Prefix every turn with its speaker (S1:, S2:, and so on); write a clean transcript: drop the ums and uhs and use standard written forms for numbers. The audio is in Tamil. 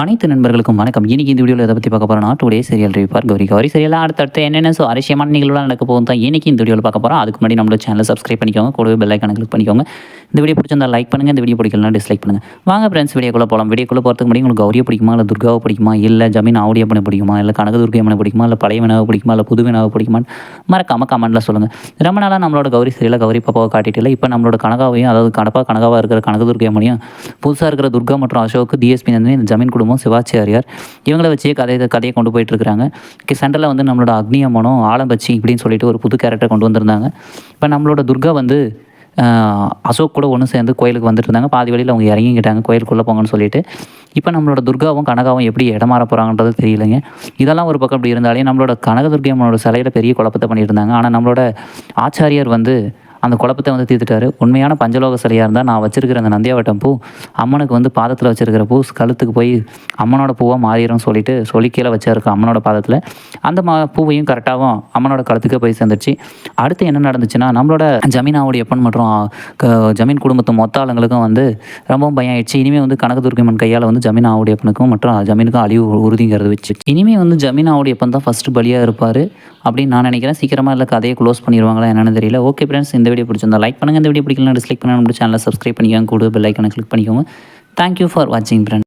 S1: அனைத்து நண்பர்களுக்கும் வணக்கம். இன்னைக்கு இந்த வீடியோவில் எதை பற்றி பார்க்க போகிறோம்னா, today serial review Gowri Gowri சீரியலில் அடுத்தடுத்து என்னென்ன சுவாரஸ்யமான நிகழ்வுலாம் நடக்க போகும் தான் இன்னைக்கு இந்த வீடியோவில் பார்க்க போகிறோம். அதுக்கு முன்னாடி நம்மளோட சேனலை சப்ஸ்கிரைப் பண்ணிக்கோங்க, கூடவே பெல் ஐக்கானை கிளிக் பண்ணிக்கோங்க. இந்த வீடியோ பிடிச்சிருந்தா லைக் பண்ணுங்கள், இந்த வீடியோ பிடிக்கலாம் டிஸ்லைக் பண்ணுங்கள். வாங்க ஃப்ரெண்ட்ஸ் வீடியோக்குள்ளே போகலாம். வீடியோக்குள்ளே போகிறதுக்கு முன்னாடி உங்களுக்கு கௌரியை பிடிக்குமா, இல்லை துர்காவை பிடிக்குமா, இல்லை ஜமீன் ஆவுடையப்பனை பிடிக்குமா, இல்லை கனகதுர்கையம்மனை பிடிக்குமா, இல்லை பழைய வினாவை பிடிக்குமா, இல்லை புது வினாவை பிடிக்குமான்னு மறக்காம கமெண்ட்டில் சொல்லுங்கள். ரொம்ப நாளாக நம்மளோட கௌரி சீரியலில் கௌரி பாப்பாவை காட்டிட்டு இல்லை, இப்போ நம்மளோட கனகாவையும், அதாவது கனகாவாக இருக்கிற கனகதுர்கையம்மனையும், புதுசாக இருக்கிற துர்கா மற்றும் அசோக்கு, டிஎஸ்பி நந்தினி, இந்த ஜமீன் குடும்பம், சிவாச்சாரியார் இவங்கள வச்சே கதையை கொண்டு போயிட்டுருக்காங்க. சென்டரில் வந்து நம்மளோட அக்னி அம்மனும் ஆலம்பச்சி இப்படின்னு சொல்லிட்டு ஒரு புது கேரக்டர் கொண்டு வந்திருந்தாங்க. இப்போ நம்மளோட துர்கா வந்து அசோக் கூட ஒன்று சேர்ந்து கோயிலுக்கு வந்துட்டு இருந்தாங்க. பாதி வழியில் அவங்க இறங்கிக்கிட்டாங்க, கோயிலுக்குள்ளே போங்கன்னு சொல்லிட்டு. இப்போ நம்மளோட துர்காவும் கனகாவும் எப்படி இடமாற போகிறாங்கன்றது தெரியலைங்க. இதெல்லாம் ஒரு பக்கம் இப்படி இருந்தாலே நம்மளோட கனகதுர்கை அம்மனோட சிலையில் பெரிய குழப்பத்தை பண்ணிட்டு இருந்தாங்க. ஆனால் நம்மளோட ஆச்சாரியார் வந்து அந்த குழப்பத்தை வந்து தீர்த்துட்டாரு. உண்மையான பஞ்சலோக சிலையாக இருந்தால் நான் வச்சிருக்கிற அந்த நந்தியாவட்டம் பூ அம்மனுக்கு வந்து பாதத்தில் வச்சிருக்கிற பூ கழுத்துக்கு போய் அம்மனோட பூவாக மாறிடும் சொல்லி கீழே வச்சிருக்க அம்மனோட பாதத்தில் அந்த பூவையும் கரெக்டாகவும் அம்மனோட கழுத்துக்கே போய் சேர்ந்துச்சு. அடுத்து என்ன நடந்துச்சுன்னா, நம்மளோட ஜமீனாவுடைய எப்பன் மற்றும் ஜமீன் குடும்பத்து மொத்த ஆளுங்களுக்கும் வந்து ரொம்பவும் பயம் ஆயிடுச்சு. இனிமேல் வந்து கனகதுர்கம்மன் கையால் வந்து ஜமீன் ஆவுடையப்பனுக்கும் மற்றும் ஜமீனுக்கும் அழிவு உறுதிங்கிறது வச்சு இனிமேல் வந்து ஜமீன் ஆவுடையப்பன் தான் ஃபஸ்ட்டு பலியாக இருப்பார் அப்படின்னு நான் நினைக்கிறேன். சீக்கிரமாக இல்லை கதையை க்ளோஸ் பண்ணிடுவாங்களா என்னென்னு தெரியல. ஓகே ஃப்ரெண்ட்ஸ், இந்த வீடியோ பிடிச்சிருந்தா லைக் பண்ணுங்கள், இந்த வீடியோ பிடிக்கலாம் டிஸ்லைக் பண்ணுங்கள், நம்ம சேனலை சப்ஸ்கிரைப் பண்ணிக்கோங்க, கூட பெல் ஐக்கானை கிளிக் பண்ணிக்கோங்க. தேங்க்யூ ஃபார் வாட்சிங் ஃப்ரெண்ட்ஸ்.